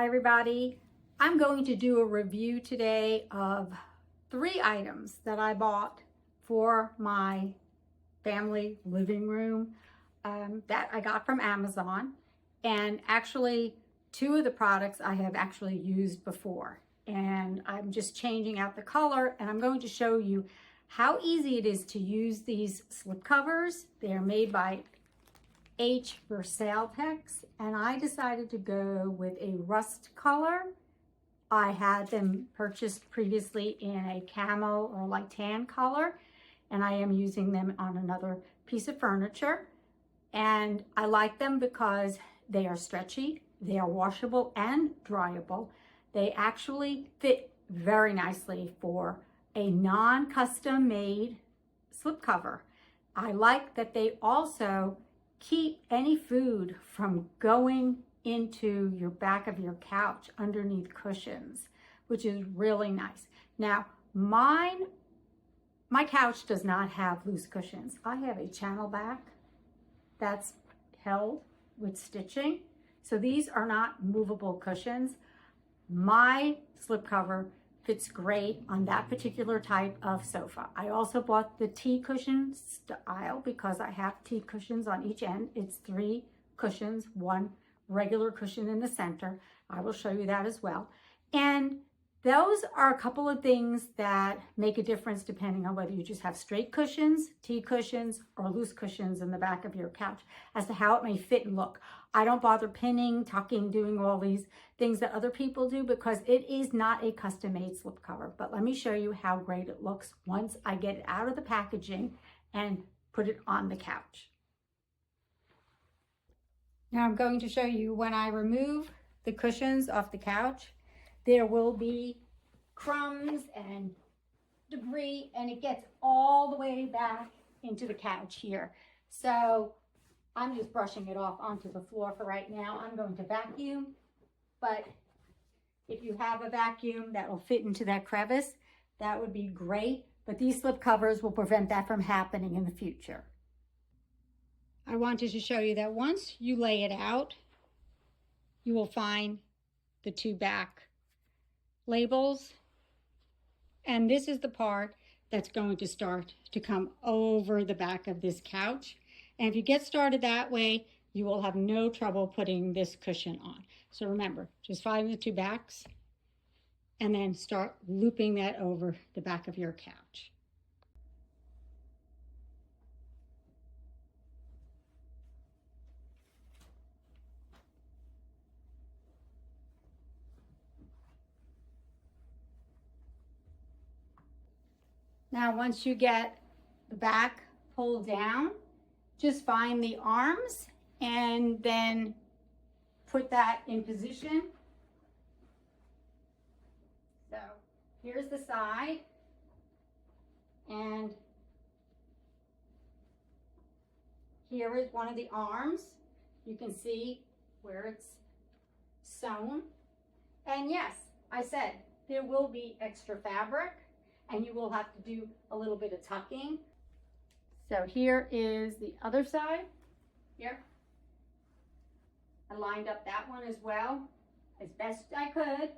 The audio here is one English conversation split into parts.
Hi everybody. I'm going to do a review today of 3 items that I bought for my family living room that I got from Amazon. And actually 2 of the products I have actually used before. And I'm just changing out the color, and I'm going to show you how easy it is to use these slip covers. They are made by H.Versailtex, and I decided to go with a rust color. I had them purchased previously in a camo or light tan color, and I am using them on another piece of furniture. And I like them because they are stretchy, they are washable and dryable. They actually fit very nicely for a non-custom made slipcover. I like that they also keep any food from going into your back of your couch underneath cushions, which is really nice. Now, my couch does not have loose cushions. I have a channel back that's held with stitching. So these are not movable cushions. My slipcover fits great on that particular type of sofa. I also bought the T cushion style because I have T cushions on each end. It's 3 cushions, 1 regular cushion in the center. I will show you that as well. And those are a couple of things that make a difference depending on whether you just have straight cushions, T cushions, or loose cushions in the back of your couch as to how it may fit and look. I don't bother pinning, tucking, doing all these things that other people do because it is not a custom-made slipcover. But let me show you how great it looks once I get it out of the packaging and put it on the couch. Now I'm going to show you when I remove the cushions off the couch, there will be crumbs and debris, and it gets all the way back into the couch here. So I'm just brushing it off onto the floor for right now. I'm going to vacuum, but if you have a vacuum that will fit into that crevice, that would be great. But these slip covers will prevent that from happening in the future. I wanted to show you that once you lay it out, you will find the 2 back labels. And this is the part that's going to start to come over the back of this couch. And if you get started that way, you will have no trouble putting this cushion on. So remember, just find the 2 backs and then start looping that over the back of your couch. Now, once you get the back pulled down, just find the arms and then put that in position. So here's the side, and here is one of the arms. You can see where it's sewn. And yes, I said there will be extra fabric and you will have to do a little bit of tucking. So here is the other side. Here. I lined up that one as well, as best I could,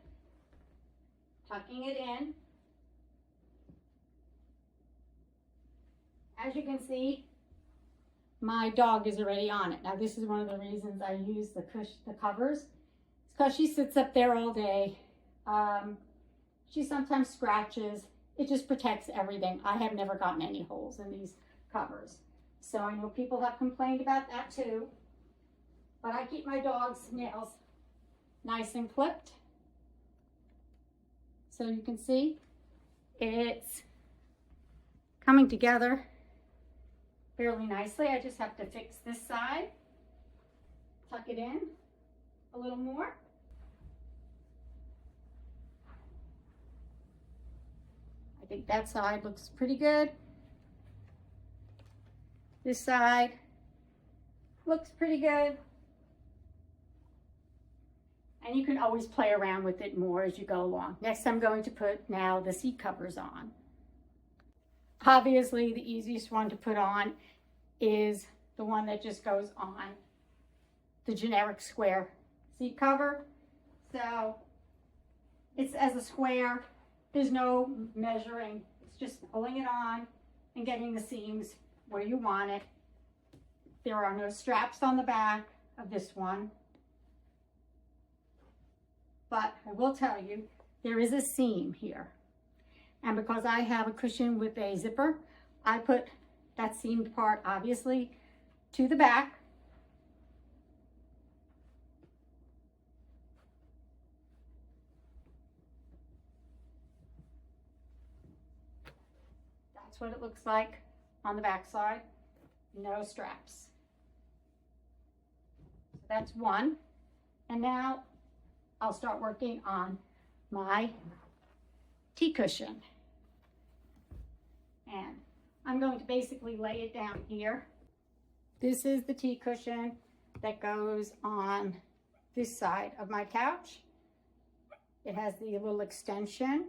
tucking it in. As you can see, my dog is already on it. Now this is one of the reasons I use the covers. It's because she sits up there all day. She sometimes scratches. It just protects everything. I have never gotten any holes in these covers. So I know people have complained about that too. But I keep my dog's nails nice and clipped. So you can see it's coming together fairly nicely. I just have to fix this side, tuck it in a little more. I think that side looks pretty good. This side looks pretty good. And you can always play around with it more as you go along. Next, I'm going to put now the seat covers on. Obviously, the easiest one to put on is the one that just goes on the generic square seat cover. So it's as a square. There's no measuring. It's just pulling it on and getting the seams where you want it. There are no straps on the back of this one. But I will tell you, there is a seam here. And because I have a cushion with a zipper, I put that seamed part, obviously, to the back. That's what it looks like on the back side. No straps. So that's one. And now I'll start working on my tea cushion. And I'm going to basically lay it down here. This is the tea cushion that goes on this side of my couch. It has the little extension,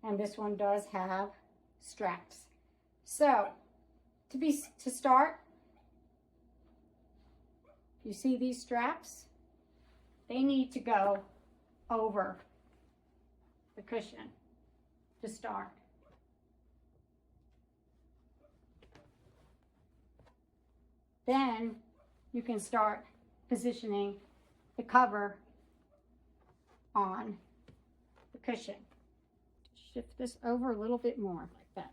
and this one does have straps. So to start, you see these straps? They need to go over the cushion to start. Then you can start positioning the cover on the cushion. Shift this over a little bit more like that.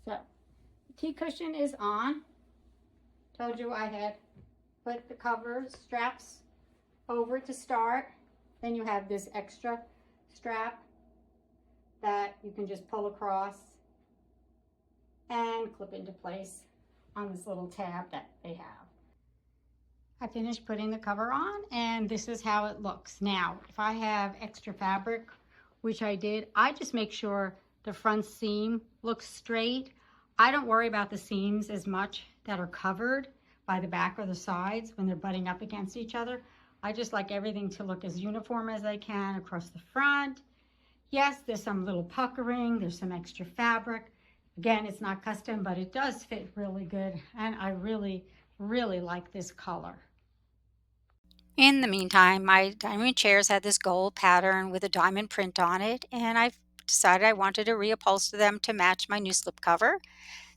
So the tea cushion is on. Told you I had put the cover straps over to start. Then you have this extra strap that you can just pull across and clip into place on this little tab that they have. I finished putting the cover on, and this is how it looks. Now, if I have extra fabric, which I did, I just make sure the front seam looks straight. I don't worry about the seams as much that are covered by the back or the sides when they're butting up against each other. I just like everything to look as uniform as I can across the front. Yes, there's some little puckering, there's some extra fabric. Again, it's not custom, but it does fit really good, and I really, really like this color. In the meantime, my dining room chairs had this gold pattern with a diamond print on it, and I've decided I wanted to reupholster them to match my new slipcover.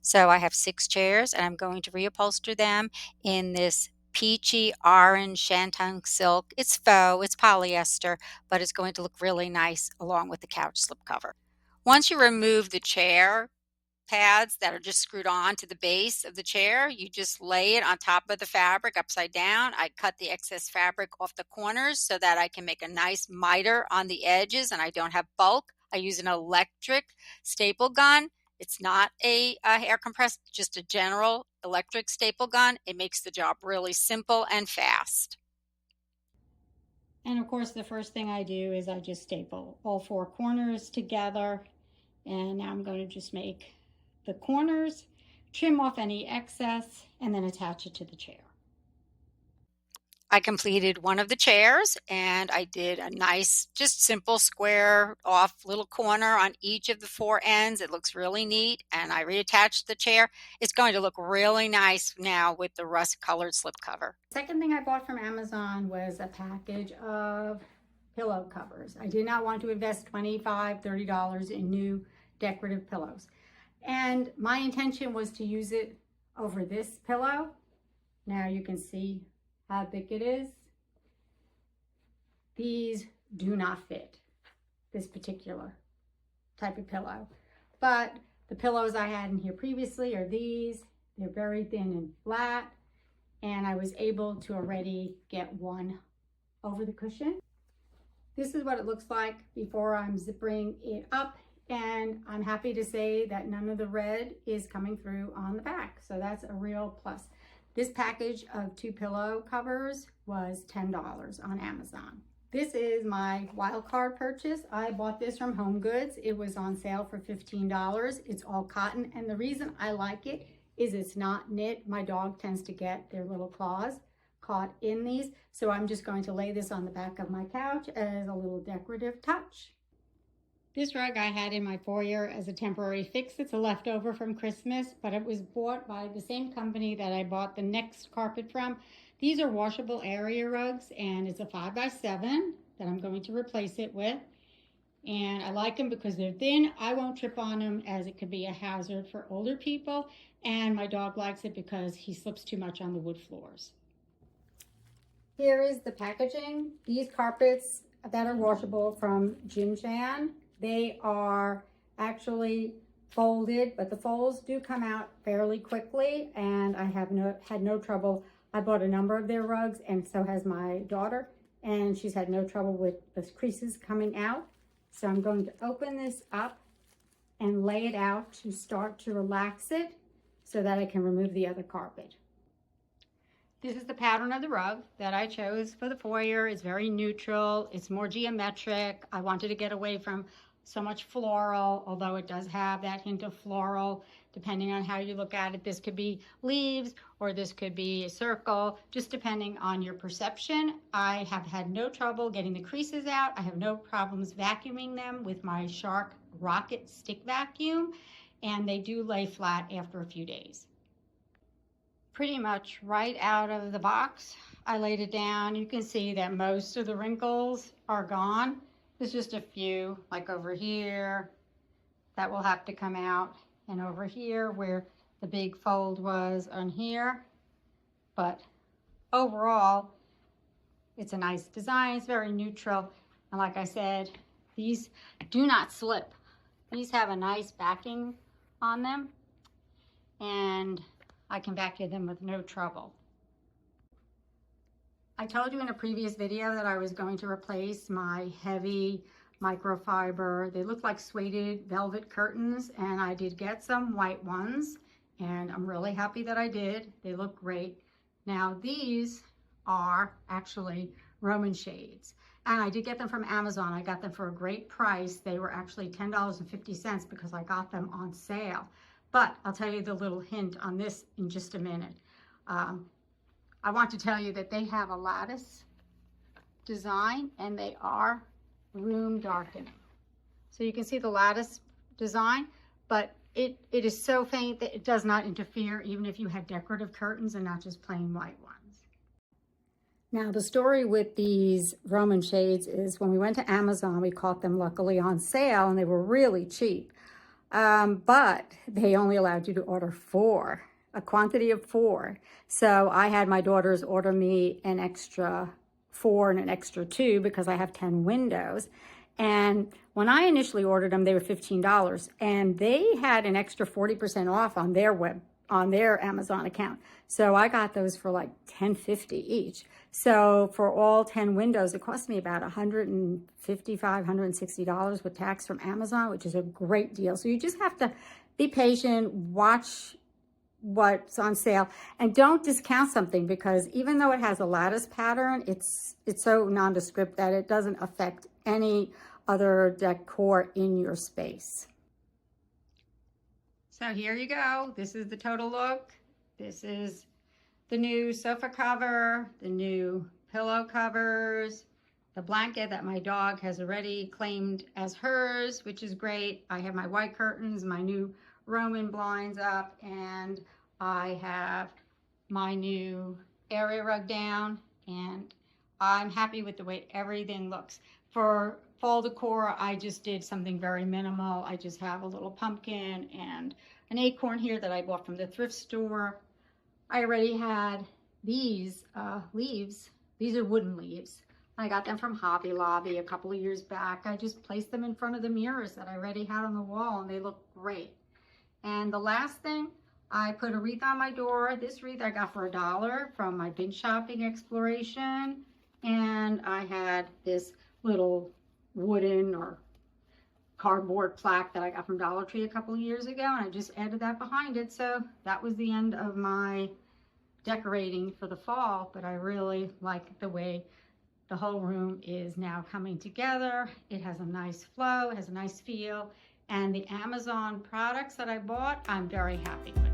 So I have 6 chairs, and I'm going to reupholster them in this peachy orange Shantung silk. It's faux, it's polyester, but it's going to look really nice along with the couch slipcover. Once you remove the chair pads that are just screwed on to the base of the chair, you just lay it on top of the fabric upside down. I cut the excess fabric off the corners so that I can make a nice miter on the edges and I don't have bulk. I use an electric staple gun. It's not a hair compressed, just a general electric staple gun. It makes the job really simple and fast. And of course, the first thing I do is I just staple all 4 corners together. And now I'm going to just make the corners, trim off any excess, and then attach it to the chair. I completed one of the chairs, and I did a nice, just simple square off little corner on each of the 4 ends. It looks really neat, and I reattached the chair. It's going to look really nice now with the rust colored slipcover. Second thing I bought from Amazon was a package of pillow covers. I did not want to invest $25, $30 in new decorative pillows. And my intention was to use it over this pillow. Now you can see how thick it is. These do not fit this particular type of pillow. But the pillows I had in here previously are these. They're very thin and flat. And I was able to already get one over the cushion. This is what it looks like before I'm zippering it up. And I'm happy to say that none of the red is coming through on the back. So that's a real plus. This package of 2 pillow covers was $10 on Amazon. This is my wild card purchase. I bought this from Home Goods. It was on sale for $15. It's all cotton. And the reason I like it is it's not knit. My dog tends to get their little claws caught in these. So I'm just going to lay this on the back of my couch as a little decorative touch. This rug I had in my foyer as a temporary fix. It's a leftover from Christmas, but it was bought by the same company that I bought the next carpet from. These are washable area rugs, and it's a 5x7 that I'm going to replace it with. And I like them because they're thin. I won't trip on them, as it could be a hazard for older people. And my dog likes it because he slips too much on the wood floors. Here is the packaging. These carpets that are washable from Jinchan. They are actually folded, but the folds do come out fairly quickly, and I have had no trouble. I bought a number of their rugs, and so has my daughter, and she's had no trouble with the creases coming out. So I'm going to open this up and lay it out to start to relax it so that I can remove the other carpet. This is the pattern of the rug that I chose for the foyer. It's very neutral. It's more geometric. I wanted to get away from so much floral, although it does have that hint of floral. Depending on how you look at it, this could be leaves or this could be a circle, just depending on your perception. I have had no trouble getting the creases out. I have no problems vacuuming them with my Shark Rocket stick vacuum, and they do lay flat after a few days. Pretty much right out of the box, I laid it down. You can see that most of the wrinkles are gone. There's just a few, like over here, that will have to come out, and over here where the big fold was on here. But overall, it's a nice design. It's very neutral. And like I said, these do not slip. These have a nice backing on them, and I can vacuum them with no trouble. I told you in a previous video that I was going to replace my heavy microfiber. They look like suede velvet curtains, and I did get some white ones, and I'm really happy that I did. They look great. Now these are actually Roman shades, and I did get them from Amazon. I got them for a great price. They were actually $10.50 because I got them on sale. But I'll tell you the little hint on this in just a minute. I want to tell you that they have a lattice design, and they are room darkening. So you can see the lattice design, but it is so faint that it does not interfere, even if you had decorative curtains and not just plain white ones. Now the story with these Roman shades is when we went to Amazon, we caught them luckily on sale, and they were really cheap. But they only allowed you to order 4, a quantity of 4. So I had my daughters order me an extra 4 and an extra 2 because I have 10 windows. And when I initially ordered them, they were $15, and they had an extra 40% off on their Amazon account. So I got those for like $10.50 each. So for all 10 windows, it cost me about $155, $160 with tax from Amazon, which is a great deal. So you just have to be patient, watch what's on sale, and don't discount something, because even though it has a lattice pattern, it's so nondescript that it doesn't affect any other decor in your space. So here you go. This is the total look. This is the new sofa cover, the new pillow covers, the blanket that my dog has already claimed as hers, which is great. I have my white curtains, my new Roman blinds up, and I have my new area rug down, and I'm happy with the way everything looks. For fall decor, I just did something very minimal. I just have a little pumpkin and an acorn here that I bought from the thrift store. I already had these leaves. These are wooden leaves. I got them from Hobby Lobby a couple of years back. I just placed them in front of the mirrors that I already had on the wall, and they look great. And the last thing, I put a wreath on my door. This wreath I got for $1 from my bin shopping exploration. And I had this little wooden or cardboard plaque that I got from Dollar Tree a couple of years ago, and I just added that behind it. So that was the end of my decorating for the fall, but I really like the way the whole room is now coming together. It has a nice flow, it has a nice feel, and the Amazon products that I bought, I'm very happy with.